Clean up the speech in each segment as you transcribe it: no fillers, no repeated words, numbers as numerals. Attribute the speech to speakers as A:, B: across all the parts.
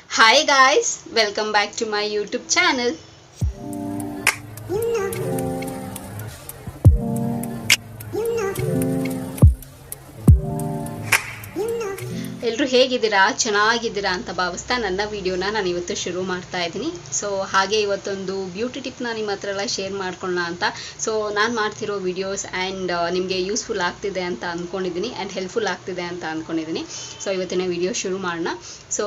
A: Hi guys, welcome back to my YouTube channel. ಎಲ್ಲರೂ ಹೇಗಿದ್ದೀರಾ, ಚೆನ್ನಾಗಿದ್ದೀರಾ ಅಂತ ಭಾವಿಸ್ತಾ ನನ್ನ ವಿಡಿಯೋನ ನಾನು ಇವತ್ತು ಶುರು ಮಾಡ್ತಾ ಇದ್ದೀನಿ. ಸೊ ಹಾಗೆ ಇವತ್ತೊಂದು ಬ್ಯೂಟಿ ಟಿಪ್ನ ನಿಮ್ಮ ಹತ್ರ ಎಲ್ಲ ಶೇರ್ ಮಾಡ್ಕೊಳ್ಳೋಣ ಅಂತ. ಸೊ ನಾನು ಮಾಡ್ತಿರೋ ವಿಡಿಯೋಸ್ ಆ್ಯಂಡ್ ನಿಮಗೆ ಯೂಸ್ಫುಲ್ ಆಗ್ತಿದೆ ಅಂತ ಅಂದ್ಕೊಂಡಿದ್ದೀನಿ ಆ್ಯಂಡ್ ಹೆಲ್ಪ್ಫುಲ್ ಆಗ್ತಿದೆ ಅಂತ ಅಂದ್ಕೊಂಡಿದ್ದೀನಿ. ಸೊ ಇವತ್ತಿನ ವಿಡಿಯೋ ಶುರು ಮಾಡೋಣ. ಸೊ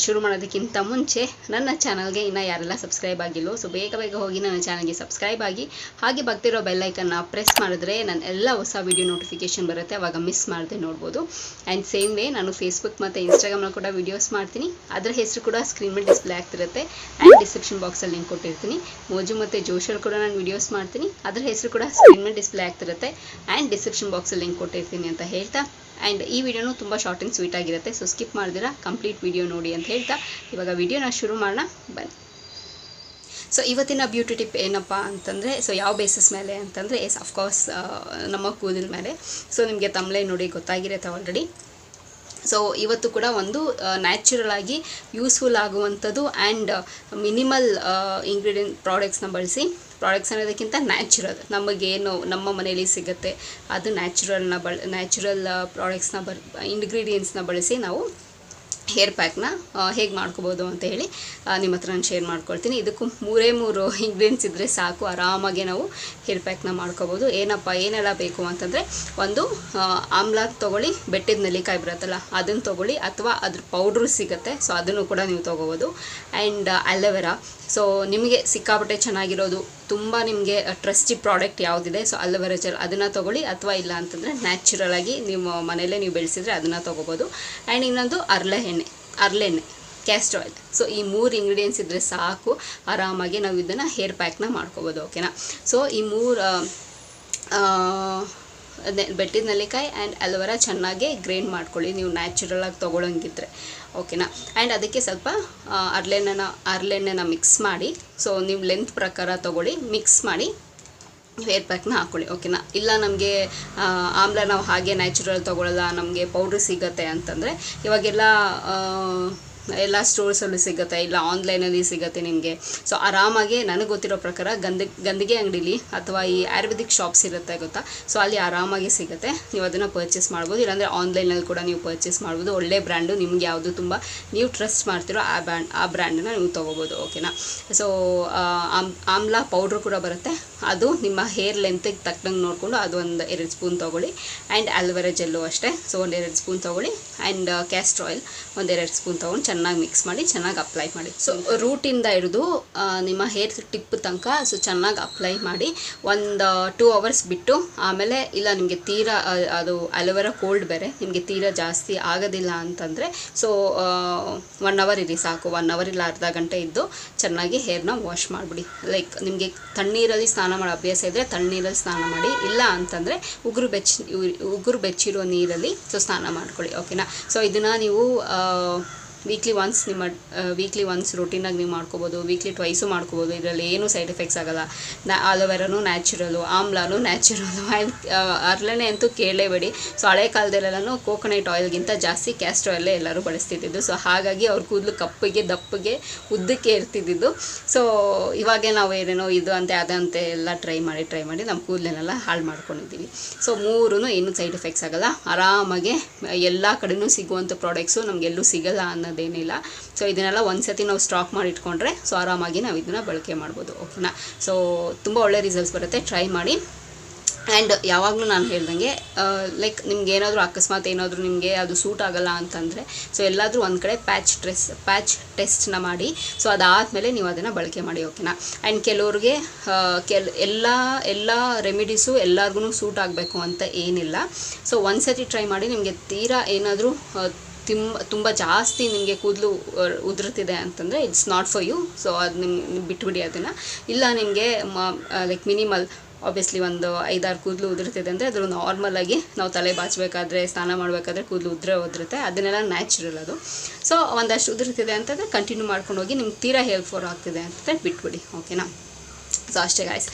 A: ಶುರು ಮಾಡೋದಕ್ಕಿಂತ ಮುಂಚೆ ನನ್ನ ಚಾನಲ್ಗೆ ಇನ್ನೂ ಯಾರೆಲ್ಲ ಸಬ್ಸ್ಕ್ರೈಬ್ ಆಗಿಲ್ಲೋ ಸೊ ಬೇಗ ಬೇಗ ಹೋಗಿ ನನ್ನ ಚಾನಲ್ಗೆ ಸಬ್ಸ್ಕ್ರೈಬ್ ಆಗಿ ಹಾಗೆ ಬರ್ತಿರೋ ಬೆಲ್ಲೈಕನ್ನ ಪ್ರೆಸ್ ಮಾಡಿದ್ರೆ ನನ್ನ ಎಲ್ಲ ಹೊಸ ವಿಡಿಯೋ ನೋಟಿಫಿಕೇಶನ್ ಬರುತ್ತೆ, ಅವಾಗ ಮಿಸ್ ಮಾಡದೆ ನೋಡ್ಬೋದು. ಆ್ಯಂಡ್ ಸೇಮ್ ವೇ ನಾನು ಫೇಸ್ಬುಕ್ ಮತ್ತು ಇನ್ಸ್ಟಾಗ್ರಾಮಲ್ಲಿ ಕೂಡ ವೀಡಿಯೋಸ್ ಮಾಡ್ತೀನಿ, ಅದರ ಹೆಸರು ಕೂಡ ಸ್ಕ್ರೀನ್ ಮೇಲೆ ಡಿಸ್ಪ್ಲೇ ಆಗ್ತಿರುತ್ತೆ ಆ್ಯಂಡ್ ಡಿಸ್ಕ್ರಿಪ್ಷನ್ ಬಾಕ್ಸಲ್ಲಿ ಲಿಂಕ್ ಕೊಟ್ಟಿರ್ತೀನಿ. ಮೋಜು ಮತ್ತು ಜೋಶಲ್ಲಿ ಕೂಡ ನಾನು ವೀಡಿಯೋಸ್ ಮಾಡ್ತೀನಿ, ಅದರ ಹೆಸರು ಕೂಡ ಸ್ಕ್ರೀನ್ ಮೇಲೆ ಡಿಸ್ಪ್ಲೇ ಆಗ್ತಿರುತ್ತೆ ಆ್ಯಂಡ್ ಡಿಸ್ಕ್ರಿಪ್ಷನ್ ಬಾಕ್ಸಲ್ಲಿ ಲಿಂಕ್ ಕೊಟ್ಟಿರ್ತೀನಿ ಅಂತ ಹೇಳ್ತಾ, ಆ್ಯಂಡ್ ಈ ವಿಡಿಯೋನು ತುಂಬ ಶಾರ್ಟ್ ಆ್ಯಂಡ್ ಸ್ವೀಟ್ ಆಗಿರುತ್ತೆ. ಸೊ ಸ್ಕಿಪ್ ಮಾಡಿದಿರಾ ಕಂಪ್ಲೀಟ್ ವಿಡಿಯೋ ನೋಡಿ ಅಂತ ಹೇಳ್ತಾ ಇವಾಗ ವಿಡಿಯೋನ ಶುರು ಮಾಡೋಣ ಬನ್ನಿ. ಸೊ ಇವತ್ತಿನ ಬ್ಯೂಟಿ ಟಿಪ್ ಏನಪ್ಪ ಅಂತಂದರೆ, ಸೊ ಯಾವ ಬೇಸಿಸ್ ಮೇಲೆ ಅಂತಂದರೆ ಅಫ್ಕೋರ್ಸ್ ನಮ್ಮ ಕೂದಲ ಮೇಲೆ. ಸೊ ನಿಮಗೆ ತಮ್ಮಲೇ ನೋಡಿ ಗೊತ್ತಾಗಿರುತ್ತೆ ಆಲ್ರೆಡಿ. ಸೊ ಇವತ್ತು ಕೂಡ ಒಂದು ನ್ಯಾಚುರಲ್ ಆಗಿ ಯೂಸ್ಫುಲ್ ಆಗುವಂಥದ್ದು ಆ್ಯಂಡ್ ಮಿನಿಮಲ್ ಇಂಗ್ರೀಡಿಯೆಂಟ್ ಪ್ರಾಡಕ್ಟ್ಸ್ನ ಬಳಸಿ, ಪ್ರಾಡಕ್ಟ್ಸ್ ಅನ್ನೋದಕ್ಕಿಂತ ನ್ಯಾಚುರಲ್ ನಮಗೇನು ನಮ್ಮ ಮನೆಯಲ್ಲಿ ಸಿಗುತ್ತೆ ಅದು ನ್ಯಾಚುರಲ್ ಪ್ರಾಡಕ್ಟ್ಸ್ನ ಇಂಗ್ರೀಡಿಯೆಂಟ್ಸ್ನ ಬಳಸಿ ನಾವು ಹೇರ್ ಪ್ಯಾಕ್ನ ಹೇಗೆ ಮಾಡ್ಕೋಬೋದು ಅಂತ ಹೇಳಿ ನಿಮ್ಮ ಹತ್ರ ನಾನು ಶೇರ್ ಮಾಡ್ಕೊಳ್ತೀನಿ. ಇದಕ್ಕೂ ಮೂರು ಇಂಗ್ರೀಡಿಯೆಂಟ್ಸ್ ಇದ್ದರೆ ಸಾಕು, ಆರಾಮಾಗಿ ನಾವು ಹೇರ್ ಪ್ಯಾಕ್ನ ಮಾಡ್ಕೋಬೋದು. ಏನೆಲ್ಲ ಬೇಕು ಅಂತಂದರೆ, ಒಂದು ಆಮ್ಲ ತೊಗೊಳ್ಳಿ, ಬೆಟ್ಟದ ನೆಲ್ಲಿಕಾಯಿ ಬರುತ್ತಲ್ಲ ಅದನ್ನು ತೊಗೊಳ್ಳಿ, ಅಥವಾ ಅದ್ರ ಪೌಡ್ರು ಸಿಗುತ್ತೆ ಸೊ ಅದನ್ನು ಕೂಡ ನೀವು ತೊಗೋಬೋದು. ಆ್ಯಂಡ್ ಅಲೋವೆರಾ, ಸೊ ನಿಮಗೆ ಸಿಕ್ಕಾಪಟ್ಟೆ ಚೆನ್ನಾಗಿರೋದು ತುಂಬ ನಿಮಗೆ ಟ್ರಸ್ಟಿ ಪ್ರಾಡಕ್ಟ್ ಯಾವುದಿದೆ ಸೊ ಅಲೋವೆರಾ ಜೆಲ್ ಅದನ್ನು ತೊಗೊಳ್ಳಿ, ಅಥವಾ ಇಲ್ಲ ಅಂತಂದರೆ ನ್ಯಾಚುರಲ್ ಆಗಿ ನಿಮ್ಮ ಮನೆಯಲ್ಲೇ ನೀವು ಬೆಳೆಸಿದರೆ ಅದನ್ನು ತೊಗೋಬೋದು. ಆ್ಯಂಡ್ ಇನ್ನೊಂದು ಹರಳೆಣ್ಣೆ, ಕ್ಯಾಸ್ಟರ್ ಆಯಿಲ್. ಸೊ ಈ 3 ಇಂಗ್ರೀಡಿಯೆಂಟ್ಸ್ ಇದ್ದರೆ ಸಾಕು, ಆರಾಮಾಗಿ ನಾವು ಇದನ್ನು ಹೇರ್ ಪ್ಯಾಕ್ನ ಮಾಡ್ಕೋಬೋದು. ಓಕೆನಾ. ಸೊ ಈ 3 ಬೆಟ್ಟದ ನೆಲ್ಲಿಕಾಯಿ ಆ್ಯಂಡ್ ಅಲೋವೆರಾ ಚೆನ್ನಾಗಿ ಗ್ರೈಂಡ್ ಮಾಡ್ಕೊಳ್ಳಿ ನೀವು ನ್ಯಾಚುರಲಾಗಿ ತೊಗೊಳಂಗಿದ್ರೆ. ಓಕೆನಾ. ಆ್ಯಂಡ್ ಅದಕ್ಕೆ ಸ್ವಲ್ಪ ಹರಳೆಣ್ಣೆನ ಮಿಕ್ಸ್ ಮಾಡಿ, ಸೊ ನೀವು ಲೆಂತ್ ಪ್ರಕಾರ ತೊಗೊಳ್ಳಿ, ಮಿಕ್ಸ್ ಮಾಡಿ ಹೇರ್ ಪ್ಯಾಕ್ನ ಹಾಕ್ಕೊಳ್ಳಿ. ಓಕೆನಾ. ಇಲ್ಲ ನಮಗೆ ಆಮ್ಲ ನಾವು ಹಾಗೆ ನ್ಯಾಚುರಲ್ ತೊಗೊಳ್ಳಲ್ಲ, ನಮಗೆ ಪೌಡ್ರ್ ಸಿಗುತ್ತೆ ಅಂತಂದರೆ ಇವಾಗೆಲ್ಲ ಎಲ್ಲ ಸ್ಟೋರ್ಸಲ್ಲೂ ಸಿಗುತ್ತೆ, ಇಲ್ಲ ಆನ್ಲೈನಲ್ಲಿ ಸಿಗುತ್ತೆ ನಿಮಗೆ. ಸೊ ಆರಾಮಾಗಿ ನನಗೆ ಗೊತ್ತಿರೋ ಪ್ರಕಾರ ಗಂದಿಗೆ ಅಂಗಡೀಲಿ ಅಥವಾ ಈ ಆಯುರ್ವೇದಿಕ್ ಶಾಪ್ಸ್ ಇರುತ್ತೆ ಗೊತ್ತಾ, ಸೊ ಅಲ್ಲಿ ಆರಾಮಾಗಿ ಸಿಗುತ್ತೆ, ನೀವು ಅದನ್ನು ಪರ್ಚೇಸ್ ಮಾಡ್ಬೋದು. ಇಲ್ಲಾಂದರೆ ಆನ್ಲೈನಲ್ಲಿ ಕೂಡ ನೀವು ಪರ್ಚೇಸ್ ಮಾಡ್ಬೋದು. ಒಳ್ಳೆ ಬ್ರ್ಯಾಂಡು, ನಿಮ್ಗೆ ಯಾವುದು ತುಂಬ ನೀವು ಟ್ರಸ್ಟ್ ಮಾಡ್ತಿರೋ ಆ ಬ್ರ್ಯಾಂಡನ್ನ ನೀವು ತೊಗೋಬೋದು. ಓಕೆನಾ. ಸೊ ಆಮ್ಲ ಪೌಡ್ರು ಕೂಡ ಬರುತ್ತೆ, ಅದು ನಿಮ್ಮ ಹೇರ್ ಲೆಂತಿಗೆ ತಕ್ಕಂಗೆ ನೋಡಿಕೊಂಡು ಅದು ಒಂದು 2 ಸ್ಪೂನ್ ತೊಗೊಳ್ಳಿ. ಆ್ಯಂಡ್ ಅಲೋವೆರಾ ಜೆಲ್ಲು ಅಷ್ಟೇ, ಸೊ 1-2 ಸ್ಪೂನ್ ತೊಗೊಳ್ಳಿ. ಆ್ಯಂಡ್ ಕ್ಯಾಸ್ಟರ್ ಆಯಿಲ್ 1-2 ಸ್ಪೂನ್ ತೊಗೊಂಡು ಚೆನ್ನಾಗಿ ಮಿಕ್ಸ್ ಮಾಡಿ ಚೆನ್ನಾಗಿ ಅಪ್ಲೈ ಮಾಡಿ. ಸೊ ರೂಟಿಂದ ಹಿಡಿದು ನಿಮ್ಮ ಹೇರ್ ಟಿಪ್ ತನಕ ಸೊ ಚೆನ್ನಾಗಿ ಅಪ್ಲೈ ಮಾಡಿ 2 ಅವರ್ಸ್ ಬಿಟ್ಟು, ಆಮೇಲೆ ಇಲ್ಲ ನಿಮಗೆ ತೀರಾ ಅದು ಅಲೋವೆರಾ ಕೋಲ್ಡ್ ಬೇರೆ, ನಿಮಗೆ ತೀರಾ ಜಾಸ್ತಿ ಆಗೋದಿಲ್ಲ ಅಂತಂದರೆ ಸೊ 1 ಅವರ್ ಇರಿ ಸಾಕು. 1 ಅವರ್ ಇಲ್ಲ ಅರ್ಧ ಗಂಟೆ ಇದ್ದು ಚೆನ್ನಾಗಿ ಹೇರ್ನ ವಾಶ್ ಮಾಡಿಬಿಡಿ. ಲೈಕ್ ನಿಮಗೆ ತಣ್ಣೀರಲ್ಲಿ ಸ್ನಾನ ಮಾಡೋ ಅಭ್ಯಾಸ ಇದ್ದರೆ ತಣ್ಣೀರಲ್ಲಿ ಸ್ನಾನ ಮಾಡಿ, ಇಲ್ಲ ಅಂತಂದರೆ ಉಗುರು ಬೆಚ್ಚಿರೋ ನೀರಲ್ಲಿ ಸೊ ಸ್ನಾನ ಮಾಡ್ಕೊಳ್ಳಿ. ಓಕೆನಾ. ಸೊ ಇದನ್ನು ನೀವು ವೀಕ್ಲಿ ಒನ್ಸ್ ರೂಟೀನಾಗಿ ನೀವು ಮಾಡ್ಕೋಬೋದು, ವೀಕ್ಲಿ ಟ್ವೈಸು ಮಾಡ್ಕೋಬೋದು. ಇದರಲ್ಲಿ ಏನೂ ಸೈಡ್ ಎಫೆಕ್ಟ್ಸ್ ಆಗೋಲ್ಲ. ಅಲೋವೆರಾನು ನ್ಯಾಚುರಲು, ಆಮ್ಲಾನು ನ್ಯಾಚುರಲು, ಹರಳೆಣ್ಣೆ ಅಂತೂ ಕೇಳಲೇಬೇಡಿ. ಸೊ ಹಳೆ ಕಾಲದಲ್ಲೆಲ್ಲನೂ ಕೋಕೋನಟ್ ಆಯಿಲ್ಗಿಂತ ಜಾಸ್ತಿ ಕ್ಯಾಸ್ಟರ್ ಆಯಿಲೇ ಎಲ್ಲರೂ ಬಳಸ್ತಿದ್ದಿದ್ದು. ಸೊ ಹಾಗಾಗಿ ಅವ್ರ ಕೂದಲು ಕಪ್ಪಗೆ ದಪ್ಪಗೆ ಉದ್ದಕ್ಕೆ ಇರ್ತಿದ್ದಿದ್ದು. ಸೊ ಇವಾಗೇ ನಾವು ಏನೇನೋ ಇದು ಅಂತೆ ಅದಂತೆ ಎಲ್ಲ ಟ್ರೈ ಮಾಡಿ ನಮ್ಮ ಕೂದಲನ್ನೆಲ್ಲ ಹಾಳು ಮಾಡ್ಕೊಂಡಿದ್ದೀವಿ. ಸೊ 3 ಏನೂ ಸೈಡ್ ಎಫೆಕ್ಟ್ಸ್ ಆಗೋಲ್ಲ, ಆರಾಮಾಗೆ ಎಲ್ಲ ಕಡೆಯೂ ಸಿಗುವಂಥ ಪ್ರಾಡಕ್ಟ್ಸು ನಮಗೆಲ್ಲೂ ಸಿಗೋಲ್ಲ ಅನ್ನೋದೇನಿಲ್ಲ. ಸೊ ಇದನ್ನೆಲ್ಲ ಒಂದ್ಸತಿ ನಾವು ಸ್ಟಾಕ್ ಮಾಡಿ ಇಟ್ಕೊಂಡ್ರೆ ಸೊ ಆರಾಮಾಗಿ ನಾವು ಇದನ್ನು ಬಳಕೆ ಮಾಡ್ಬೋದು. ಓಕೆನಾ. ಸೊ ತುಂಬ ಒಳ್ಳೆ ರಿಸಲ್ಟ್ಸ್ ಬರುತ್ತೆ, ಟ್ರೈ ಮಾಡಿ. ಆ್ಯಂಡ್ ಯಾವಾಗಲೂ ನಾನು ಹೇಳ್ದಂಗೆ ಲೈಕ್ ನಿಮ್ಗೆ ಏನಾದರೂ ಅಕಸ್ಮಾತ್ ಏನಾದರೂ ನಿಮಗೆ ಅದು ಸೂಟ್ ಆಗೋಲ್ಲ ಅಂತಂದರೆ ಸೊ ಎಲ್ಲಾದರೂ ಒಂದು ಕಡೆ ಪ್ಯಾಚ್ ಟೆಸ್ಟ್ನ ಮಾಡಿ, ಸೊ ಅದಾದಮೇಲೆ ನೀವು ಅದನ್ನು ಬಳಕೆ ಮಾಡಿ. ಓಕೆನಾ. ಆ್ಯಂಡ್ ಕೆಲವ್ರಿಗೆ ಎಲ್ಲ ರೆಮಿಡೀಸು ಎಲ್ಲರಿಗೂ ಸೂಟ್ ಆಗಬೇಕು ಅಂತ ಏನಿಲ್ಲ. ಸೊ ಒಂದ್ಸತಿ ಟ್ರೈ ಮಾಡಿ, ನಿಮಗೆ ತೀರಾ ಏನಾದರೂ ತುಂಬ ಜಾಸ್ತಿ ನಿಮಗೆ ಕೂದಲು ಉದುರ್ತಿದೆ ಅಂತಂದರೆ it's not for you. So ಅದು ನಿಮ್ಗೆ ಬಿಟ್ಬಿಡಿ ಅದನ್ನು. ಇಲ್ಲ ನಿಮಗೆ ಲೈಕ್ ಮಿನಿಮಲ್ ಆಬ್ವಿಯಸ್ಲಿ ಒಂದು 5-6 ಕೂದಲು ಉದುರ್ತಿದೆ ಅಂದರೆ ಅದು ನಾರ್ಮಲಾಗಿ ನಾವು ತಲೆ ಬಾಚಬೇಕಾದ್ರೆ ಸ್ನಾನ ಮಾಡಬೇಕಾದ್ರೆ ಕೂದಲು ಉದುರುತ್ತೆ, ಅದನ್ನೆಲ್ಲ ನ್ಯಾಚುರಲ್ ಅದು. ಸೊ ಒಂದಷ್ಟು ಉದುರ್ತಿದೆ ಅಂತಂದರೆ ಕಂಟಿನ್ಯೂ ಮಾಡ್ಕೊಂಡು ಹೋಗಿ. ನಿಮ್ಗೆ ತೀರಾ ಹೇರ್ ಫಾಲ್ ಆಗ್ತಿದೆ ಅಂತಂದರೆ ಬಿಟ್ಬಿಡಿ. ಓಕೆನಾ. ಸೊ ಅಷ್ಟೇ ಗಾಯ್ಸ್,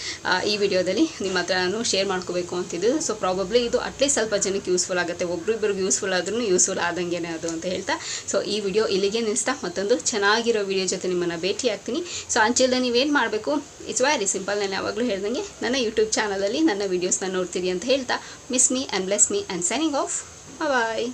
A: ಈ ವಿಡಿಯೋದಲ್ಲಿ ನಿಮ್ಮ ಹತ್ರ ನಾನು ಶೇರ್ ಮಾಡ್ಕೋಬೇಕು ಅಂತಿದ್ದು. ಸೊ ಪ್ರಾಬಬ್ಲಿ ಇದು ಅಟ್ಲೀಸ್ಟ್ ಸ್ವಲ್ಪ ಜನಕ್ಕೆ ಯೂಸ್ಫುಲ್ ಆಗುತ್ತೆ, ಒಬ್ರಿಬ್ಬರಿಗೆ ಯೂಸ್ಫುಲ್ ಆದ್ರೂ ಯೂಸ್ಫುಲ್ ಆದಂಗೆ ಅದು ಅಂತ ಹೇಳ್ತಾ, ಸೊ ಈ ವಿಡಿಯೋ ಇಲ್ಲಿಗೆ ನಿಲ್ಲಿಸ್ತಾ ಮತ್ತೊಂದು ಚೆನ್ನಾಗಿರೋ ವಿಡಿಯೋ ಜೊತೆ ನಿಮ್ಮನ್ನು ಭೇಟಿ ಆಗ್ತೀನಿ. ಸೊ ಅಂಚಿಲ್ದ ನೀವೇನು ಮಾಡಬೇಕು, ಇಟ್ಸ್ ವೆರಿ ಸಿಂಪಲ್. ನಾನು ಯಾವಾಗಲೂ ಹೇಳ್ದಂಗೆ ನನ್ನ ಯೂಟ್ಯೂಬ್ ಚಾನಲಲ್ಲಿ ನನ್ನ ವೀಡಿಯೋಸ್ನ ನೋಡ್ತೀರಿ ಅಂತ ಹೇಳ್ತಾ, miss me and bless me and signing off. Bye.